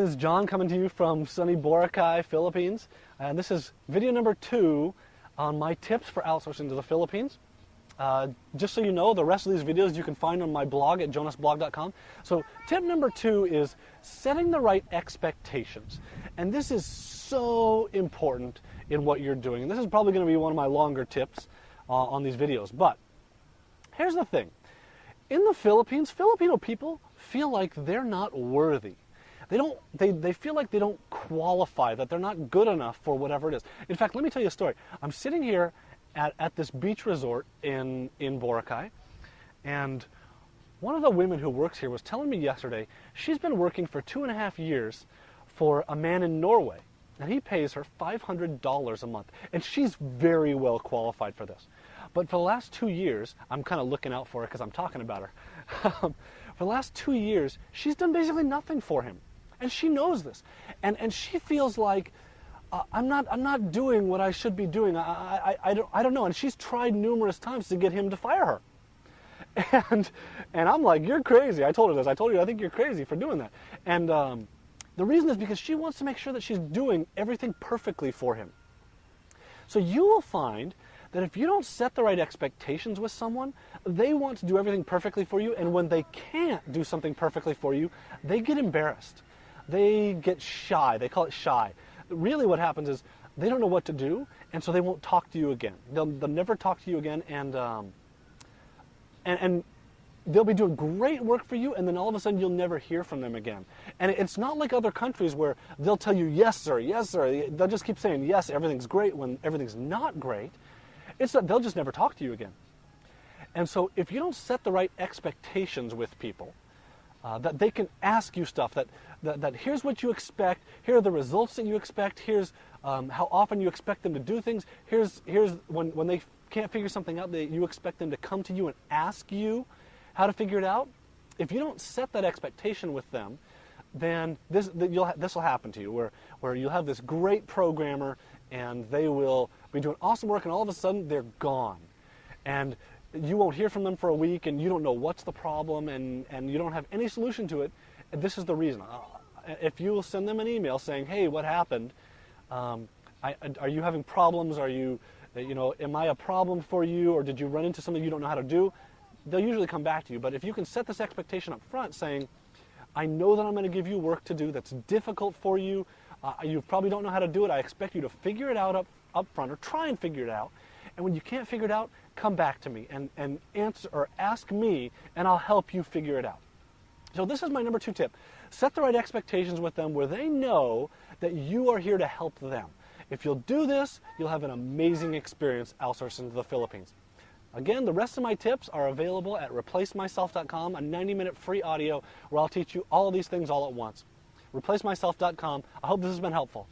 this is John coming to you from sunny Boracay, Philippines. And this is video number 2 on my tips for outsourcing to the Philippines. Just so you know, the rest of these videos you can find on my blog at jonasblog.com. So tip number 2 is setting the right expectations. And this is so important in what you're doing. And this is probably going to be one of my longer tips on these videos. But here's the thing. In the Philippines, Filipino people feel like they're not worthy. They feel like they don't qualify, that they're not good enough for whatever it is. In fact, let me tell you a story. I'm sitting here at this beach resort in Boracay, and one of the women who works here was telling me yesterday she's been working for 2.5 years for a man in Norway, and he pays her $500 a month, and she's very well qualified for this. But for the last 2 years, I'm kind of looking out for her because I'm talking about her. For the last 2 years, she's done basically nothing for him. And she knows this. And she feels like, I'm not doing what I should be doing. I don't know. And she's tried numerous times to get him to fire her. And I'm like, you're crazy. I told her this. I told you, I think you're crazy for doing that. And the reason is because she wants to make sure that she's doing everything perfectly for him. So you will find that if you don't set the right expectations with someone, they want to do everything perfectly for you, and when they can't do something perfectly for you, they get embarrassed. They get shy. They call it shy. Really what happens is they don't know what to do, and so they won't talk to you again. They'll never talk to you again, and they'll be doing great work for you, and then all of a sudden you'll never hear from them again. And it's not like other countries where they'll tell you, yes, sir, yes, sir. They'll just keep saying, yes, everything's great when everything's not great. It's that they'll just never talk to you again. And so if you don't set the right expectations with people, that they can ask you stuff, that here's what you expect, here are the results that you expect, here's how often you expect them to do things, here's when they can't figure something out, you expect them to come to you and ask you how to figure it out. If you don't set that expectation with them, then this will happen to you, where you'll have this great programmer and they will be doing awesome work, and all of a sudden they're gone. And you won't hear from them for a week, and you don't know what's the problem, and you don't have any solution to it. And this is the reason. If you will send them an email saying, hey, what happened? Are you having problems? Am I a problem for you, or did you run into something you don't know how to do? They'll usually come back to you. But if you can set this expectation up front, saying, I know that I'm going to give you work to do that's difficult for you. You probably don't know how to do it. I expect you to figure it out up front, or try and figure it out. And when you can't figure it out, come back to me and answer or ask me, and I'll help you figure it out. So this is my number 2 tip. Set the right expectations with them where they know that you are here to help them. If you'll do this, you'll have an amazing experience outsourcing to the Philippines. Again, the rest of my tips are available at replacemyself.com, a 90-minute free audio where I'll teach you all of these things all at once. Replacemyself.com. I hope this has been helpful.